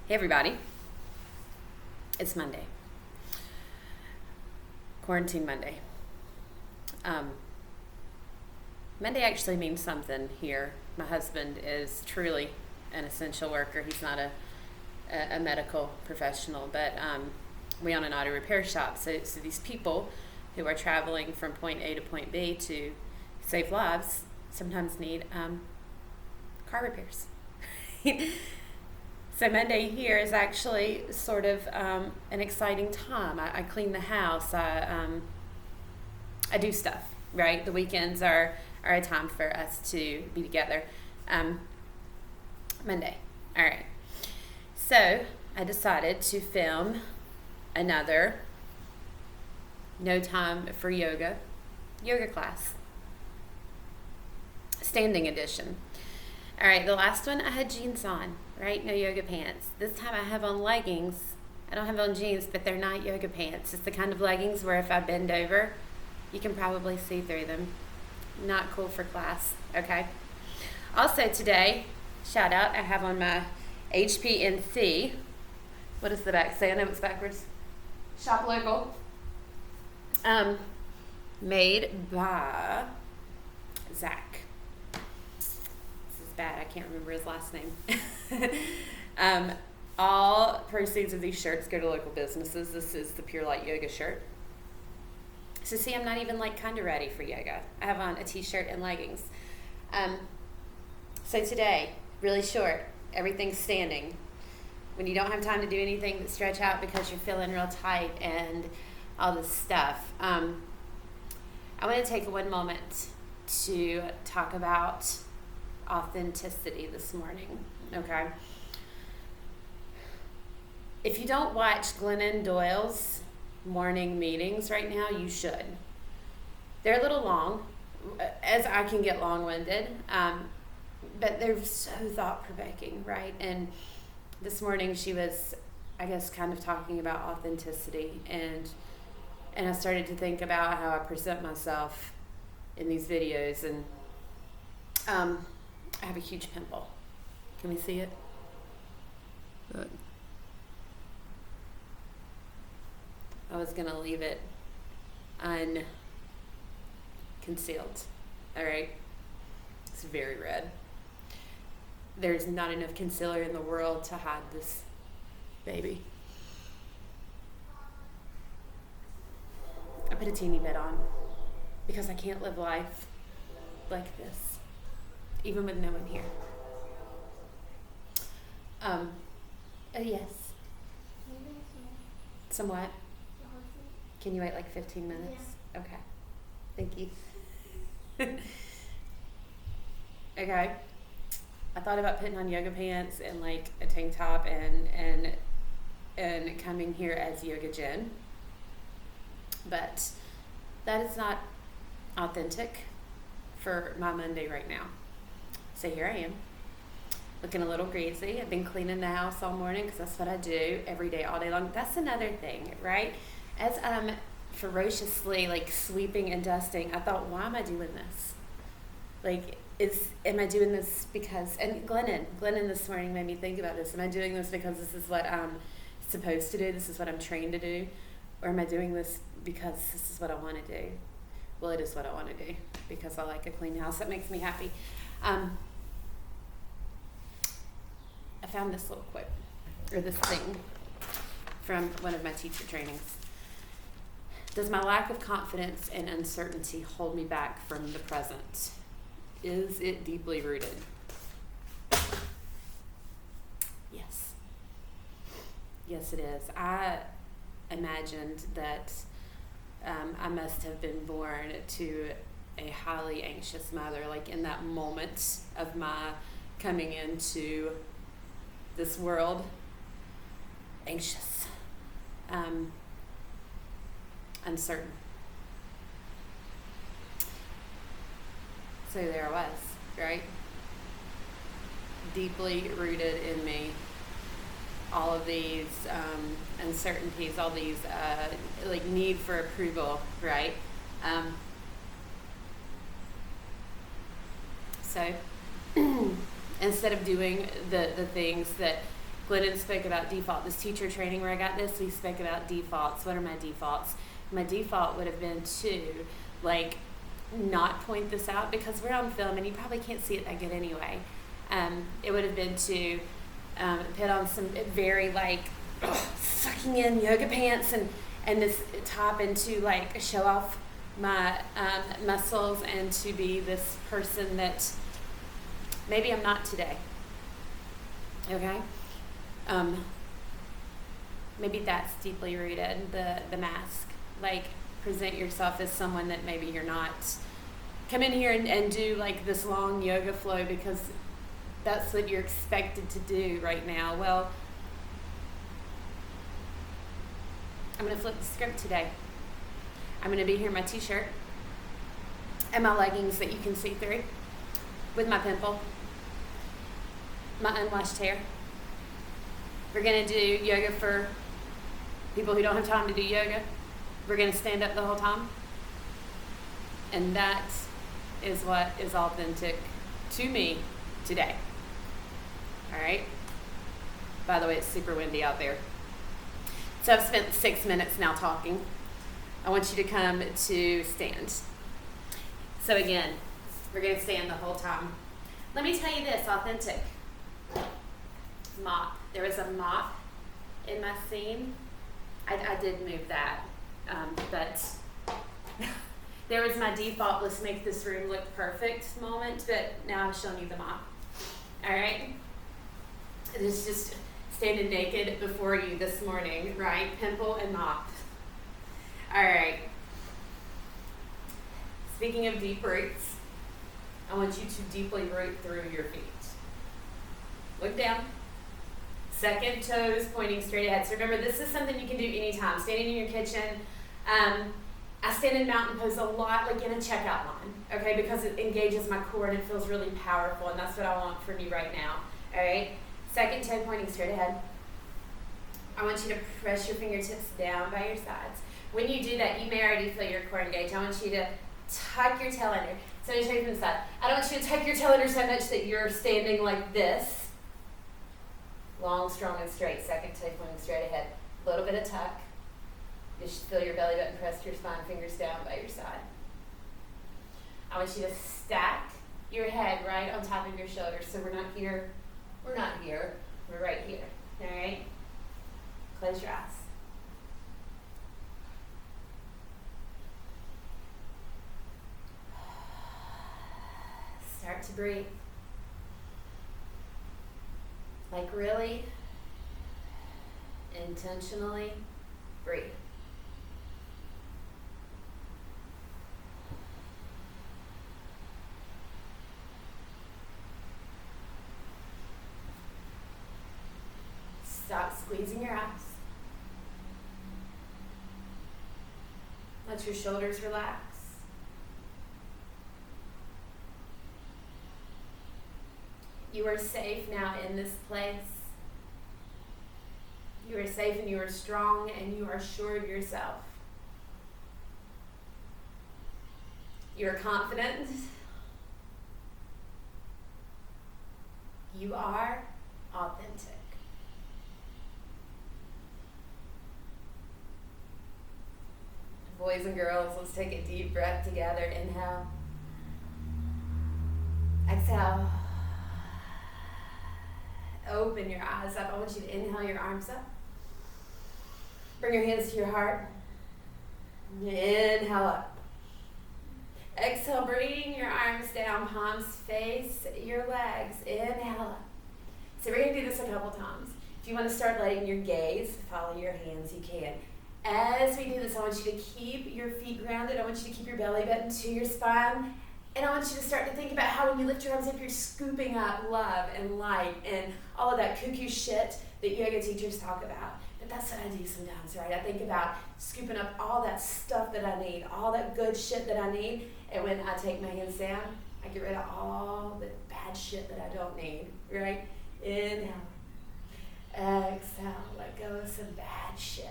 Hey everybody, it's Monday, quarantine Monday. Monday actually means something here. My husband is truly an essential worker. He's not a medical professional, but we own an auto repair shop. So these people who are traveling from point A to point B to save lives sometimes need car repairs. So Monday here is actually sort of an exciting time. I clean the house. I do stuff, right? The weekends are a time for us to be together. Monday. All right. So I decided to film another No Time for yoga class. Standing edition. All right, the last one I had jeans on, right? No yoga pants. This time I have on leggings. I don't have on jeans, but they're not yoga pants. It's the kind of leggings where if I bend over, you can probably see through them. Not cool for class, okay? Also today, shout out, I have on my HPNC. What does the back say? I know it's backwards. Shop local. Made by Zach. Bad, I can't remember his last name. All proceeds of these shirts go to local businesses. This is the Pure Light Yoga shirt. So see, I'm not even kind of ready for yoga. I have on a t-shirt and leggings. So today, really short, everything's standing. When you don't have time to do anything but stretch out because you're feeling real tight and all this stuff. I want to take one moment to talk about authenticity this morning, okay? If you don't watch Glennon Doyle's morning meetings right now, you should. They're a little long, as I can get long-winded, but they're so thought-provoking, right? And this morning she was, I guess, kind of talking about authenticity, and I started to think about how I present myself in these videos, and I have a huge pimple. Can we see it? Good. I was going to leave it unconcealed. All right? It's very red. There's not enough concealer in the world to hide this baby. I put a teeny bit on because I can't live life like this, even with no one here. Yes. Somewhat. Can you wait 15 minutes? Yeah. Okay. Thank you. Okay. I thought about putting on yoga pants and a tank top and coming here as Yoga Jen. But that is not authentic for my Monday right now. So here I am, looking a little greasy. I've been cleaning the house all morning because that's what I do every day, all day long. That's another thing, right? As I'm ferociously sweeping and dusting, I thought, why am I doing this? Am I doing this because, and Glennon this morning made me think about this. Am I doing this because this is what I'm supposed to do? This is what I'm trained to do? Or am I doing this because this is what I want to do? Well, it is what I want to do because I like a clean house. That makes me happy. I found this little quote, or this thing, from one of my teacher trainings. Does my lack of confidence and uncertainty hold me back from the present? Is it deeply rooted? Yes. Yes, it is. I imagined that I must have been born to a highly anxious mother, in that moment of my coming into this world, anxious, uncertain. So there I was, right? Deeply rooted in me, all of these uncertainties, all these need for approval, right? So instead of doing the things that Glidden spoke about default. This teacher training where I got this, we spoke about defaults. What are my defaults? My default would have been to, like, not point this out because we're on film and you probably can't see it that good anyway. It would have been to put on some very, like, sucking in yoga pants and this top, and to, like, show off my muscles, and to be this person that maybe I'm not today. Okay? Maybe that's deeply rooted, the mask. Like, present yourself as someone that maybe you're not. Come in here and do, like, this long yoga flow because that's what you're expected to do right now. Well, I'm going to flip the script today. I'm going to be here in my t-shirt and my leggings that you can see through, with my pimple, my unwashed hair. We're going to do yoga for people who don't have time to do yoga. We're going to stand up the whole time. And that is what is authentic to me today. All right? By the way, it's super windy out there. So I've spent 6 minutes now talking. I want you to come to stand. So again, we're going to stand the whole time. Let me tell you this, authentic. Mop. There was a mop in my scene. I did move that, but there was my default, let's make this room look perfect moment, but now I've shown you the mop. All right? It's just standing naked before you this morning, right? Pimple and mop. All right. Speaking of deep roots, I want you to deeply root through your feet. Look down. Second toes pointing straight ahead. So remember, this is something you can do anytime. Standing in your kitchen. I stand in mountain pose a lot, like in a checkout line, okay? Because it engages my core and it feels really powerful, and that's what I want from you right now, all right? Second toe pointing straight ahead. I want you to press your fingertips down by your sides. When you do that, you may already feel your core engage. I want you to tuck your tail under. So I'm going to show you from the side. I don't want you to tuck your tail under so much that you're standing like this. Long, strong, and straight. Second toe pointing straight ahead. A little bit of tuck. Just feel your belly button press to your spine, fingers down by your side. I want you to stack your head right on top of your shoulders. So we're not here, we're right here. All right? Close your eyes. Start to breathe. Like, really intentionally breathe. Stop squeezing your eyes. Let your shoulders relax. You are safe now in this place. You are safe and you are strong and you are sure of yourself. You are confident. You are authentic. Boys and girls, let's take a deep breath together. Inhale. Exhale. Open your eyes up. I want you to inhale your arms up. Bring your hands to your heart. Inhale up. Exhale, bring your arms down, palms face your legs. Inhale up. So we're going to do this a couple times. If you want to start letting your gaze follow your hands, you can. As we do this, I want you to keep your feet grounded. I want you to keep your belly button to your spine. And I want you to start to think about how when you lift your arms up, you're scooping up love and light and all of that cuckoo shit that yoga teachers talk about. But that's what I do sometimes, right? I think about scooping up all that stuff that I need, all that good shit that I need. And when I take my hands down, I get rid of all the bad shit that I don't need, right? Inhale. Exhale. Let go of some bad shit.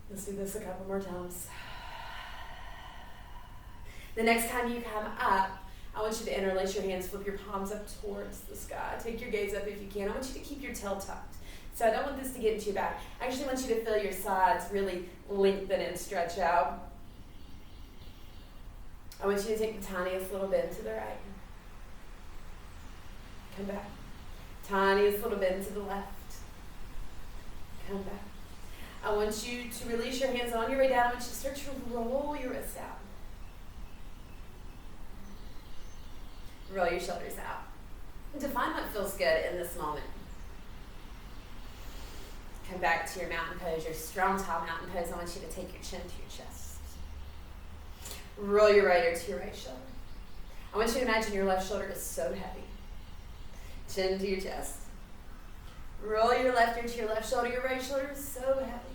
Let's do this a couple more times. The next time you come up, I want you to interlace your hands, flip your palms up towards the sky. Take your gaze up if you can. I want you to keep your tail tucked. So I don't want this to get into your back. I actually want you to feel your sides really lengthen and stretch out. I want you to take the tiniest little bend to the right. Come back. Tiniest little bend to the left. Come back. I want you to release your hands on your way down. I want you to start to roll your wrists out. Roll your shoulders out. Define what feels good in this moment. Come back to your mountain pose, your strong tall mountain pose. I want you to take your chin to your chest. Roll your right ear to your right shoulder. I want you to imagine your left shoulder is so heavy. Chin to your chest. Roll your left ear to your left shoulder. Your right shoulder is so heavy.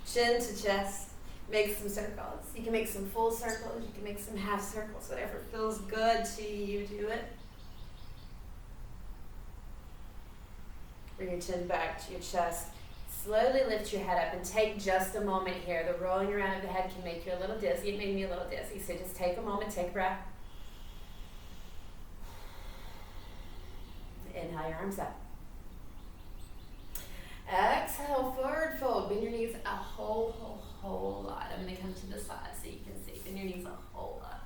Chin to chest. Make some circles. You can make some full circles. You can make some half circles. Whatever feels good to you, do it. Bring your chin back to your chest. Slowly lift your head up and take just a moment here. The rolling around of the head can make you a little dizzy. It made me a little dizzy. So just take a moment, take a breath. Inhale your arms up. Exhale, forward fold. Bend your knees a whole lot. I'm going to come to the side so you can see. Bend your knees a whole lot.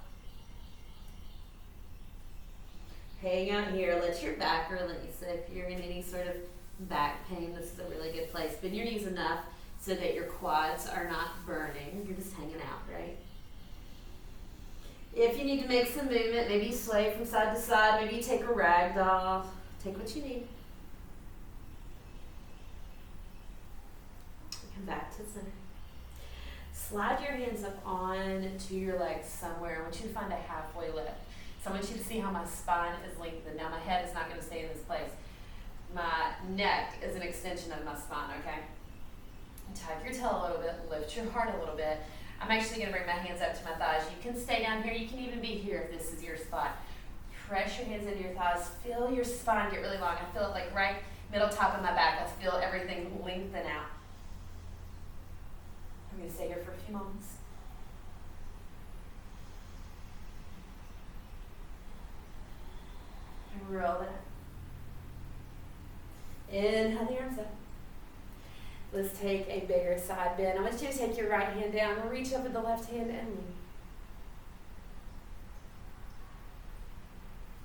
Hang out here. Let your back release. If you're in any sort of back pain, this is a really good place. Bend your knees enough so that your quads are not burning. You're just hanging out, right? If you need to make some movement, maybe you sway from side to side. Maybe you take a ragdoll. Take what you need. Come back to the center. Slide your hands up onto your legs somewhere. I want you to find a halfway lift. So I want you to see how my spine is lengthened. Now my head is not going to stay in this place. My neck is an extension of my spine, okay? Tuck your tail a little bit, lift your heart a little bit. I'm actually going to bring my hands up to my thighs. You can stay down here. You can even be here if this is your spot. Press your hands into your thighs. Feel your spine get really long. I feel it like right middle top of my back. I feel everything lengthen out. I'm going to stay here for a few moments. And roll it up. Inhale the arms up. Let's take a bigger side bend. I want you to take your right hand down and reach up with the left hand and lean.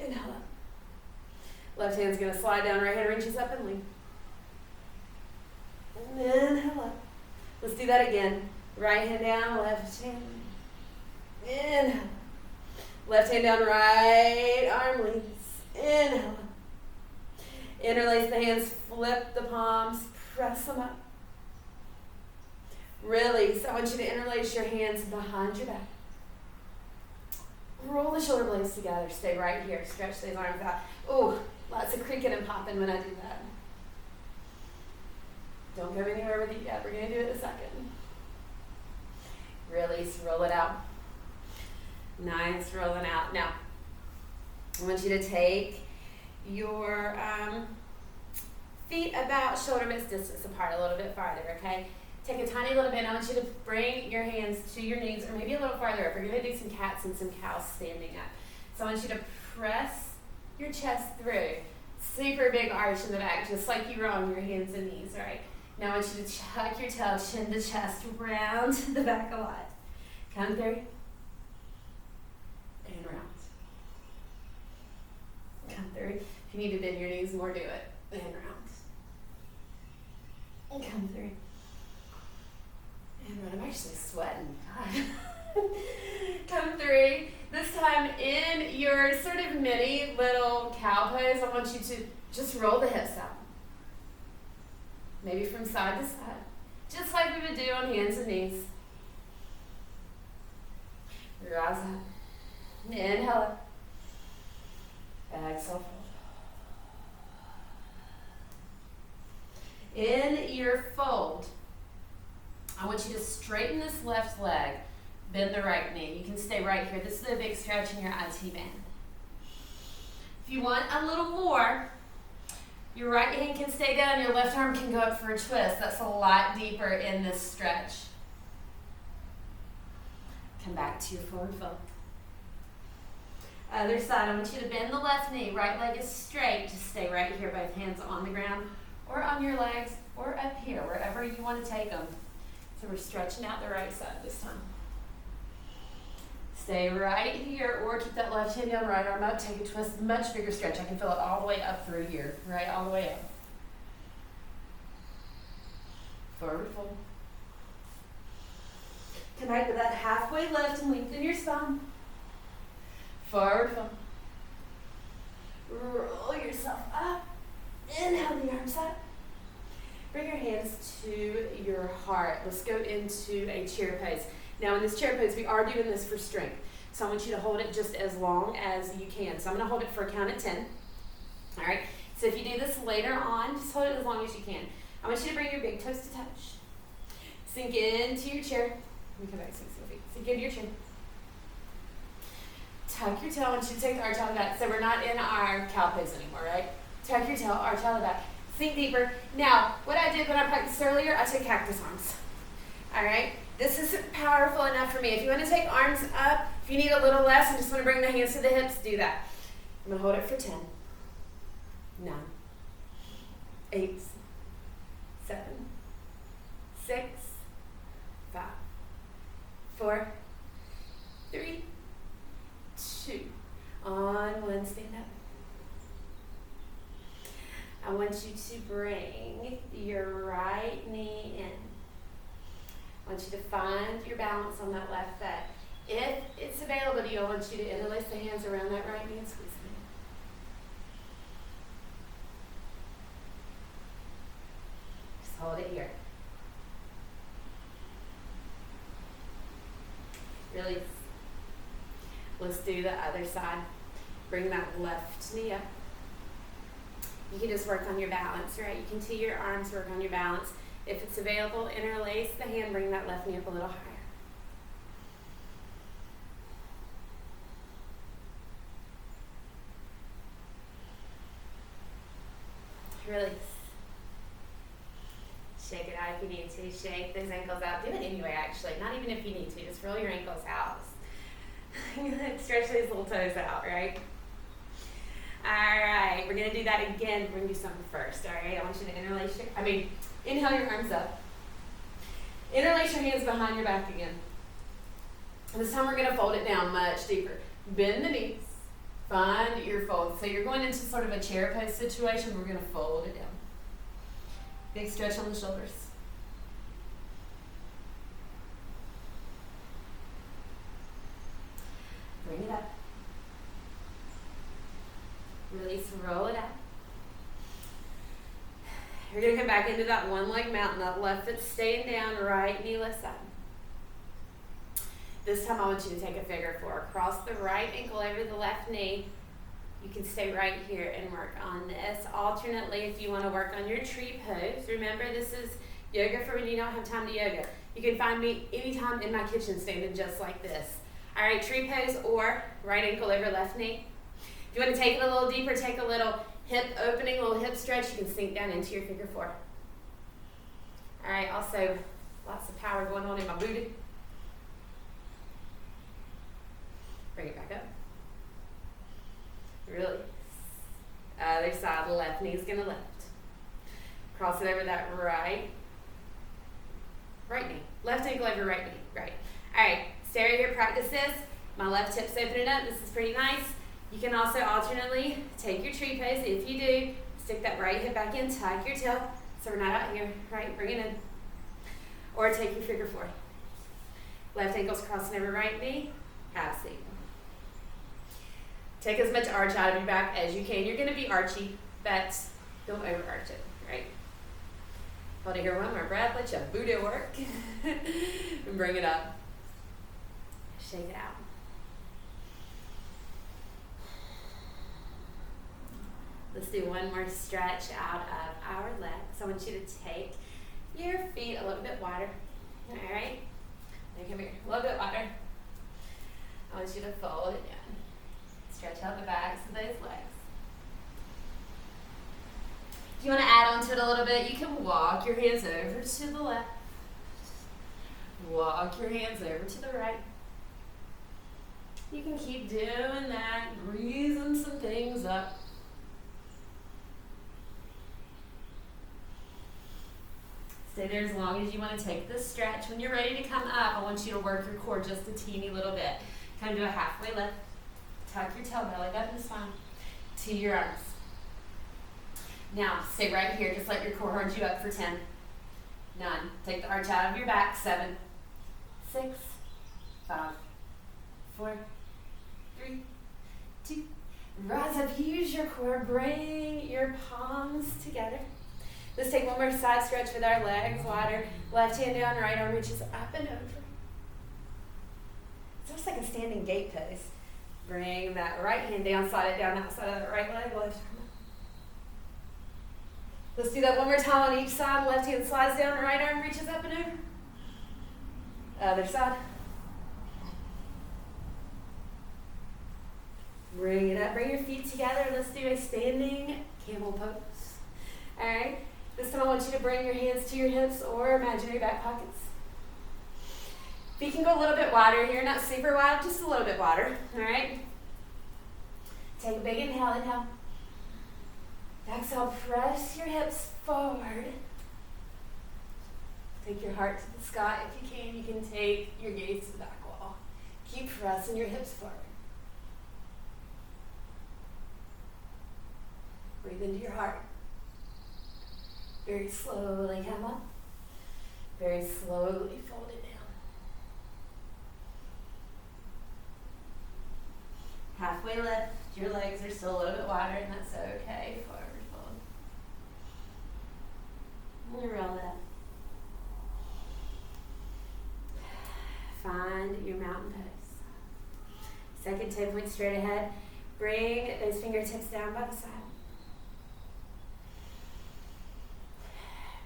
Inhale up. Left hand's going to slide down, right hand reaches up and lean. Inhale up. Let's do that again. Right hand down, left hand. Inhale. Left hand down, right arm leans. Inhale. Interlace the hands, flip the palms, press them up. Release. I want you to interlace your hands behind your back. Roll the shoulder blades together. Stay right here. Stretch those arms out. Ooh, lots of creaking and popping when I do that. Don't go anywhere with it yet. We're going to do it in a second. Release. Roll it out. Nice. Rolling out. Now, I want you to take your feet about shoulder width distance apart, a little bit farther, okay? Take a tiny little bit. I want you to bring your hands to your knees or maybe a little farther up. We're going to do some cats and some cows standing up. So I want you to press your chest through. Super big arch in the back, just like you were on your hands and knees, right? Now I want you to tuck your tail, chin to chest, round the back a lot. Come through. And round. Come through. If you need to bend your knees more, do it. And round. And come through. And round. I'm actually sweating. God. Come through. This time in your sort of mini little cow pose, I want you to just roll the hips out. Maybe from side to side. Just like we would do on hands and knees. Rise up. Inhale up. Exhale. In your fold, I want you to straighten this left leg, bend the right knee. You can stay right here. This is a big stretch in your IT band. If you want a little more, your right hand can stay down, your left arm can go up for a twist. That's a lot deeper in this stretch. Come back to your forward fold. Other side, I want you to bend the left knee. Right leg is straight. Just stay right here, both hands on the ground or on your legs or up here, wherever you want to take them. So we're stretching out the right side this time. Stay right here or keep that left hand down, right arm up. Take a twist, much bigger stretch. I can feel it all the way up through here, right, all the way up. Forward fold. Connect with that halfway lift and lengthen your spine. Forward fold. Roll yourself up. Inhale the arms up. Bring your hands to your heart. Let's go into a chair pose. Now in this chair pose, we are doing this for strength. So I want you to hold it just as long as you can. So I'm going to hold it for a count of 10. All right. So if you do this later on, just hold it as long as you can. I want you to bring your big toes to touch. Sink into your chair. Let me come back 6 feet. Sink into your chair. Tuck your tail. I want you to take the arch out of the back. So we're not in our cow pose anymore, right? Tuck your tail, arch out of the back. Sink deeper. Now, what I did when I practiced earlier, I took cactus arms. All right? This is powerful enough for me. If you want to take arms up, if you need a little less and just want to bring the hands to the hips, do that. I'm going to hold it for 10, 9, 8, 7, 6, 5, 4, 3, 2. On one, stand up. I want you to bring your right knee in. I want you to find your balance on that left foot. If it's available to you, I want you to interlace the hands around that right knee and squeeze it in. Just hold it here. Release. Let's do the other side. Bring that left knee up. You can just work on your balance, right? You can tee your arms, work on your balance. If it's available, interlace the hand, bring that left knee up a little higher. Release. Shake it out if you need to. Shake those ankles out. Do it anyway, actually. Not even if you need to. Just roll your ankles out. Stretch those little toes out, right? All right. We're going to do that again. We're going to do something first, all right? I want you to inhale your arms up. Interlace your hands behind your back again. And this time we're going to fold it down much deeper. Bend the knees. Find your fold. So you're going into sort of a chair pose situation. We're going to fold it down. Big stretch on the shoulders. Bring it up. Release, roll it out. You're going to come back into that one leg mountain. That left foot staying down, right knee left side. This time I want you to take a figure 4. Cross the right ankle over the left knee. You can stay right here and work on this. Alternately, if you want to work on your tree pose, remember this is yoga for when you don't have time to yoga. You can find me anytime in my kitchen standing just like this. All right, tree pose or right ankle over left knee. If you want to take it a little deeper, take a little hip opening, a little hip stretch, you can sink down into your figure 4. All right, also lots of power going on in my booty. Bring it back up. Really. Other side, left knee's gonna lift. Cross it over that right knee. Left ankle over right knee. Right. All right, stay right here, practice this. My left hip's opening up. This is pretty nice. You can also alternately take your tree pose. If you do, stick that right hip back in, tuck your tail. So we're not out here, right? Bring it in. Or take your figure 4. Left ankle's crossing over right knee. Half seat. Take as much arch out of your back as you can. You're going to be archy, but don't over-arch it, right? Hold it here, one more breath. Let your booty work. And bring it up. Shake it out. Let's do one more stretch out of our legs. I want you to take your feet a little bit wider. All right? Now come here, a little bit wider. I want you to fold it down. Stretch out the backs of those legs. If you want to add on to it a little bit, you can walk your hands over to the left. Walk your hands over to the right. You can keep doing that, greasing some things up. Stay there as long as you want to take this stretch. When you're ready to come up, I want you to work your core just a teeny little bit. Kind of do a halfway lift. Tuck your tail belly up in the spine to your arms. Now, stay right here. Just let your core hold you up for 10, 9. Take the arch out of your back. 7, 6, 5, 4, 3, 2. Rise up. Use your core. Bring your palms together. Let's take one more side stretch with our legs wider. Left hand down, right arm reaches up and over. It's almost like a standing gate pose. Bring that right hand down, slide it down outside of that right leg, left arm up. Let's do that one more time on each side. Left hand slides down, right arm reaches up and over. Other side. Bring it up, bring your feet together. Let's do a standing camel pose. All right. This time I want you to bring your hands to your hips or imaginary back pockets. Feet can go a little bit wider here, not super wide, just a little bit wider, all right? Take a big inhale, inhale. Exhale, press your hips forward. Take your heart to the sky if you can. You can take your gaze to the back wall. Keep pressing your hips forward. Breathe into your heart. Very slowly come up. Very slowly fold it down. Halfway lift. Your legs are still a little bit wider, and that's okay. Forward fold. And roll up. Find your mountain pose. Second toe point straight ahead. Bring those fingertips down by the side.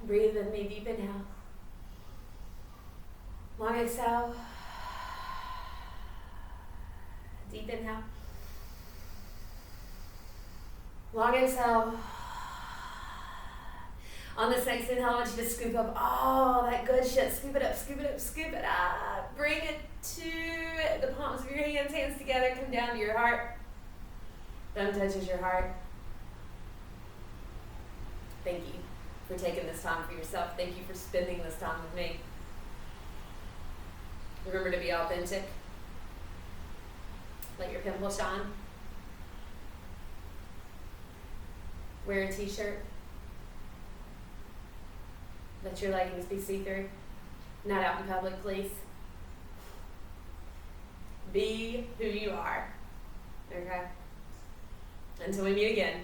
Breathe with me, deep inhale. Long exhale. Deep inhale. Long exhale. On this next inhale, I want you to scoop up all that good shit. Scoop it up, scoop it up, scoop it up. Bring it to the palms of your hands, hands together. Come down to your heart. Thumb touches your heart. Thank you for taking this time for yourself. Thank you for spending this time with me. Remember to be authentic. Let your pimple shine. Wear a t-shirt. Let your leggings be see-through. Not out in public, please. Be who you are. Okay? Until we meet again.